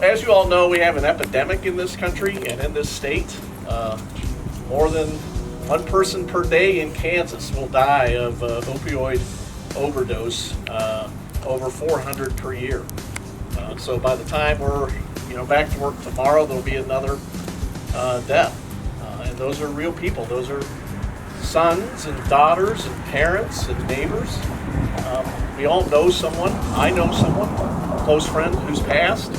as you all know, we have an epidemic in this country and in this state. More than one person per day in Kansas will die of opioid overdose, over 400 per year. So by the time we're back to work tomorrow, there'll be another death. And those are real people. Those are sons and daughters and parents and neighbors. We all know someone. I know someone, a close friend who's passed.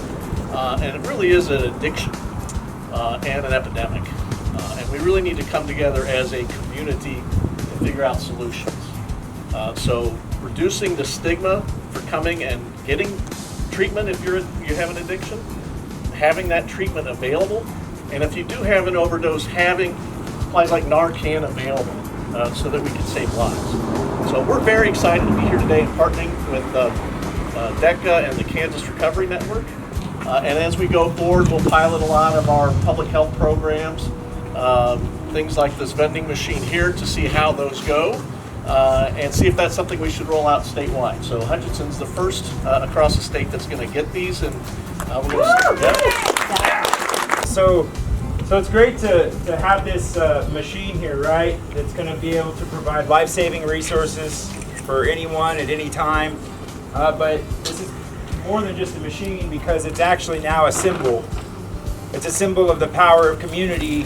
And it really is an addiction and an epidemic. And we really need to come together as a community to figure out solutions. So reducing the stigma for coming and getting treatment if you have an addiction, having that treatment available, and if you do have an overdose, having supplies like Narcan available so that we can save lives. So we're very excited to be here today and partnering with DECA and the Kansas Recovery Network. And as we go forward, we'll pilot a lot of our public health programs, things like this vending machine here, to see how those go and see if that's something we should roll out statewide. So Hutchinson's the first across the state that's going to get these, and we're going to start. Yeah. So it's great to have this machine here, right? That's going to be able to provide life-saving resources for anyone at any time. But this is more than just a machine, because it's actually now a symbol. It's a symbol of the power of community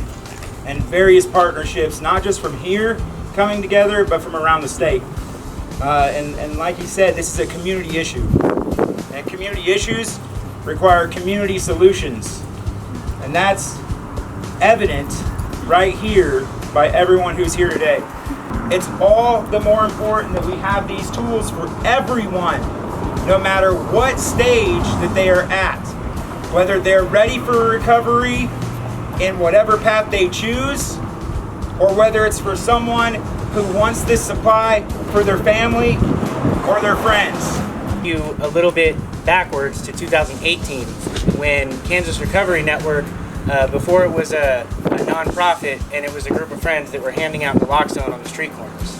and various partnerships, not just from here coming together, but from around the state. And like he said, this is a community issue. And community issues require community solutions. And that's evident right here by everyone who's here today. It's all the more important that we have these tools for everyone, no matter what stage that they are at. Whether they're ready for recovery in whatever path they choose, or whether it's for someone who wants this supply for their family or their friends. You a little bit backwards to 2018, when Kansas Recovery Network, before it was a nonprofit and it was a group of friends that were handing out Naloxone on the street corners.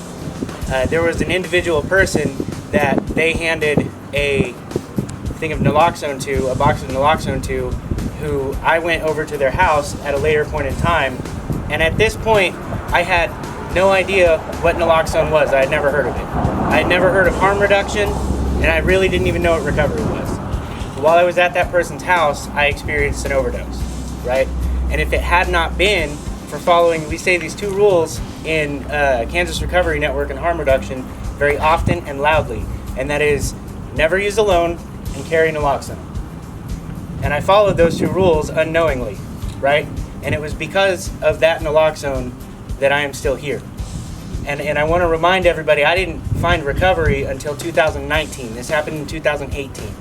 There was an individual person that they handed a thing of Naloxone to, a box of Naloxone to, who I went over to their house at a later point in time. And at this point, I had no idea what Naloxone was. I had never heard of it. I had never heard of harm reduction, and I really didn't even know what recovery was. While I was at that person's house, I experienced an overdose, right? And if it had not been for following, we say these two rules in Kansas Recovery Network and harm reduction very often and loudly, and that is never use alone and carry Naloxone. And I followed those two rules unknowingly, right? And it was because of that Naloxone that I am still here. And I want to remind everybody, I didn't find recovery until 2019. This happened in 2018.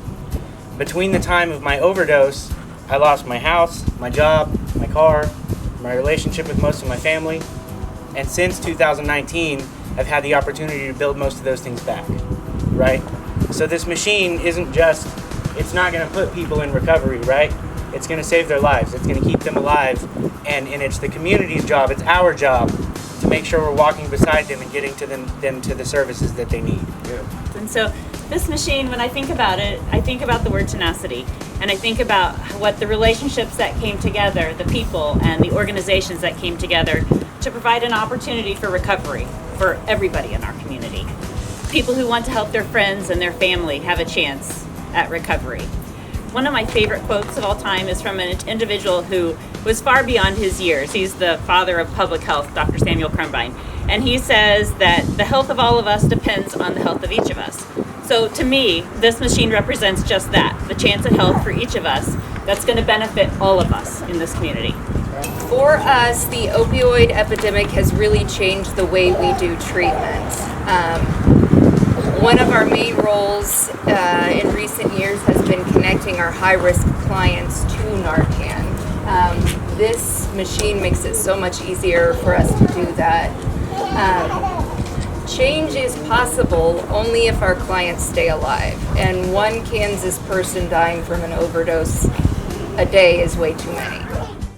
Between the time of my overdose, I lost my house, my job, my car, my relationship with most of my family. And since 2019, I've had the opportunity to build most of those things back, right? So this machine isn't just, it's not going to put people in recovery, right? It's going to save their lives. It's going to keep them alive. And it's the community's job, it's our job to make sure we're walking beside them and getting to them to the services that they need. Yeah. And so this machine, when I think about it, I think about the word tenacity. And I think about what the relationships that came together, the people and the organizations that came together to provide an opportunity for recovery for everybody in our community. People who want to help their friends and their family have a chance at recovery. One of my favorite quotes of all time is from an individual who was far beyond his years. He's the father of public health, Dr. Samuel Crumbine. And he says that the health of all of us depends on the health of each of us. So to me, this machine represents just that, the chance at health for each of us that's going to benefit all of us in this community. For us, the opioid epidemic has really changed the way we do treatment. One of our main roles in recent years has been connecting our high-risk clients to Narcan. This machine makes it so much easier for us to do that. Change is possible only if our clients stay alive, and one Kansas person dying from an overdose a day is way too many.